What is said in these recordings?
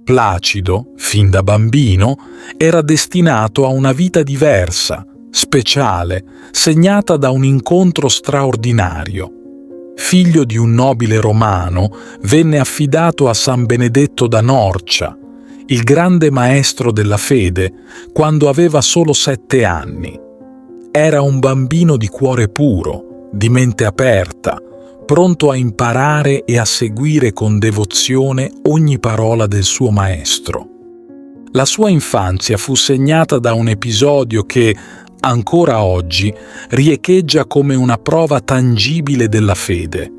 Placido, fin da bambino, era destinato a una vita diversa, speciale, segnata da un incontro straordinario. Figlio di un nobile romano, venne affidato a San Benedetto da Norcia, il grande maestro della fede, quando aveva solo 7 anni. Era un bambino di cuore puro, di mente aperta, pronto a imparare e a seguire con devozione ogni parola del suo maestro. La sua infanzia fu segnata da un episodio che, ancora oggi, riecheggia come una prova tangibile della fede.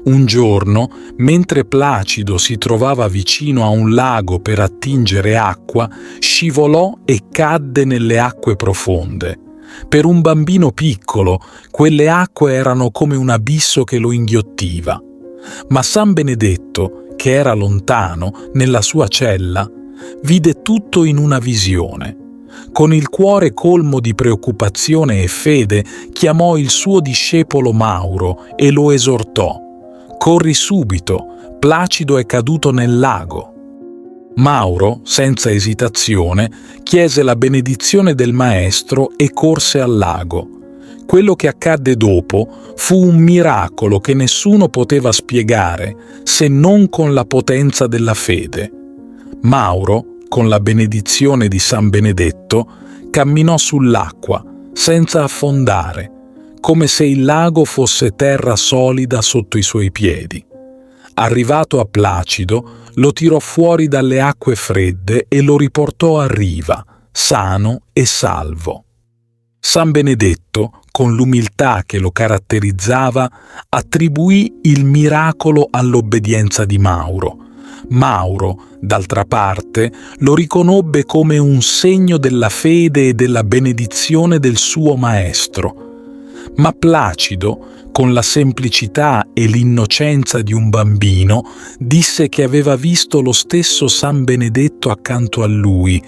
Un giorno, mentre Placido si trovava vicino a un lago per attingere acqua, scivolò e cadde nelle acque profonde. Per un bambino piccolo, quelle acque erano come un abisso che lo inghiottiva. Ma San Benedetto, che era lontano, nella sua cella, vide tutto in una visione. Con il cuore colmo di preoccupazione e fede, chiamò il suo discepolo Mauro e lo esortò: «Corri subito, Placido è caduto nel lago». Mauro, senza esitazione, chiese la benedizione del maestro e corse al lago. Quello che accadde dopo fu un miracolo che nessuno poteva spiegare se non con la potenza della fede. Mauro, con la benedizione di San Benedetto, camminò sull'acqua, senza affondare, come se il lago fosse terra solida sotto i suoi piedi. Arrivato a Placido, lo tirò fuori dalle acque fredde e lo riportò a riva, sano e salvo. San Benedetto, con l'umiltà che lo caratterizzava, attribuì il miracolo all'obbedienza di Mauro. Mauro, d'altra parte, lo riconobbe come un segno della fede e della benedizione del suo maestro. Ma Placido, con la semplicità e l'innocenza di un bambino, disse che aveva visto lo stesso San Benedetto accanto a lui.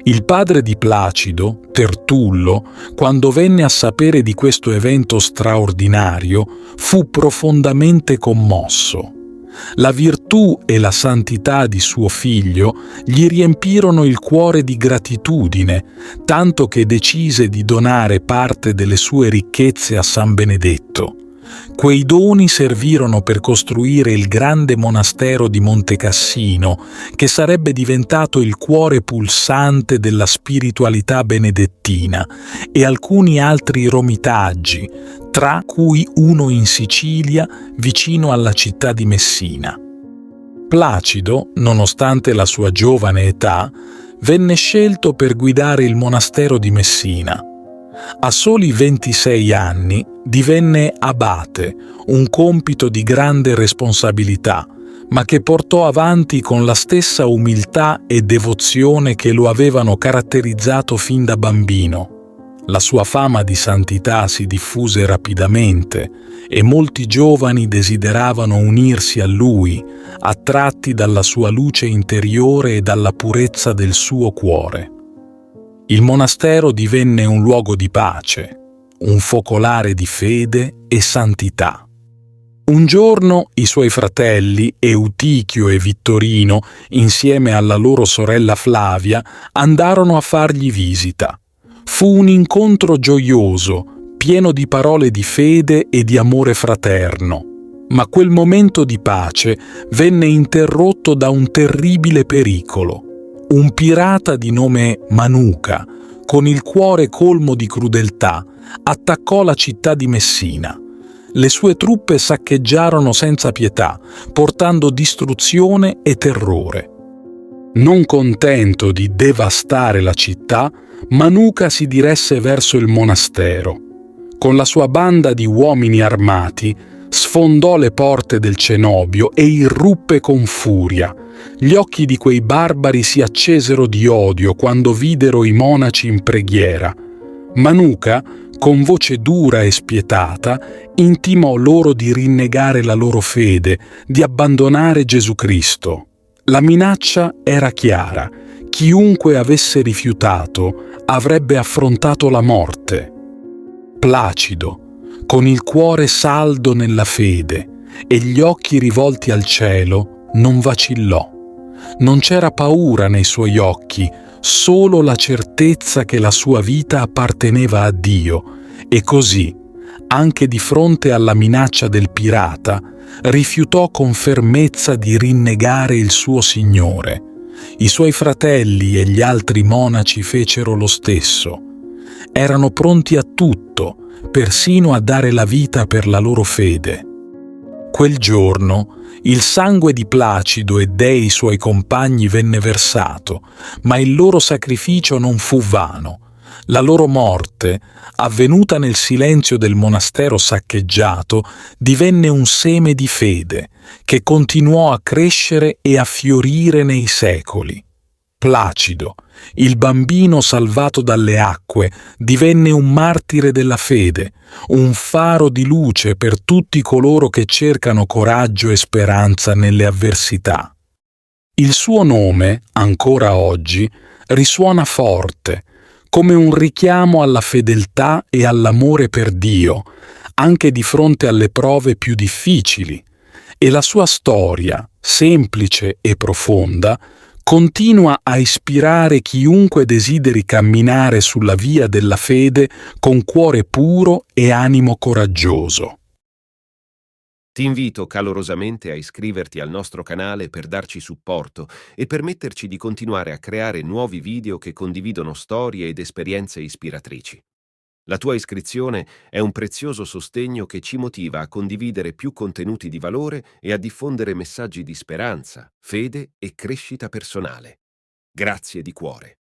Il padre di Placido, Tertullo, quando venne a sapere di questo evento straordinario, fu profondamente commosso. La virtù e la santità di suo figlio gli riempirono il cuore di gratitudine, tanto che decise di donare parte delle sue ricchezze a San Benedetto. Quei doni servirono per costruire il grande monastero di Montecassino, che sarebbe diventato il cuore pulsante della spiritualità benedettina, e alcuni altri romitaggi, tra cui uno in Sicilia, vicino alla città di Messina. Placido, nonostante la sua giovane età, venne scelto per guidare il monastero di Messina. A soli 26 anni divenne abate, un compito di grande responsabilità, ma che portò avanti con la stessa umiltà e devozione che lo avevano caratterizzato fin da bambino. La sua fama di santità si diffuse rapidamente e molti giovani desideravano unirsi a lui, attratti dalla sua luce interiore e dalla purezza del suo cuore. Il monastero divenne un luogo di pace, un focolare di fede e santità. Un giorno i suoi fratelli, Eutichio e Vittorino, insieme alla loro sorella Flavia, andarono a fargli visita. Fu un incontro gioioso, pieno di parole di fede e di amore fraterno. Ma quel momento di pace venne interrotto da un terribile pericolo. Un pirata di nome Manuca, con il cuore colmo di crudeltà, attaccò la città di Messina. Le sue truppe saccheggiarono senza pietà, portando distruzione e terrore. Non contento di devastare la città, Manuca si diresse verso il monastero. Con la sua banda di uomini armati, sfondò le porte del cenobio e irruppe con furia. Gli occhi di quei barbari si accesero di odio quando videro i monaci in preghiera. Manuca, con voce dura e spietata, intimò loro di rinnegare la loro fede, di abbandonare Gesù Cristo. La minaccia era chiara: chiunque avesse rifiutato avrebbe affrontato la morte. Placido, con il cuore saldo nella fede e gli occhi rivolti al cielo, non vacillò. Non c'era paura nei suoi occhi, solo la certezza che la sua vita apparteneva a Dio, e così, anche di fronte alla minaccia del pirata, rifiutò con fermezza di rinnegare il suo Signore. I suoi fratelli e gli altri monaci fecero lo stesso. Erano pronti a tutto, persino a dare la vita per la loro fede. Quel giorno il sangue di Placido e dei suoi compagni venne versato, ma il loro sacrificio non fu vano. La loro morte, avvenuta nel silenzio del monastero saccheggiato, divenne un seme di fede che continuò a crescere e a fiorire nei secoli. Placido, il bambino salvato dalle acque, divenne un martire della fede, un faro di luce per tutti coloro che cercano coraggio e speranza nelle avversità. Il suo nome, ancora oggi, risuona forte, come un richiamo alla fedeltà e all'amore per Dio, anche di fronte alle prove più difficili, e la sua storia, semplice e profonda, continua a ispirare chiunque desideri camminare sulla via della fede con cuore puro e animo coraggioso. Ti invito calorosamente a iscriverti al nostro canale per darci supporto e permetterci di continuare a creare nuovi video che condividono storie ed esperienze ispiratrici. La tua iscrizione è un prezioso sostegno che ci motiva a condividere più contenuti di valore e a diffondere messaggi di speranza, fede e crescita personale. Grazie di cuore.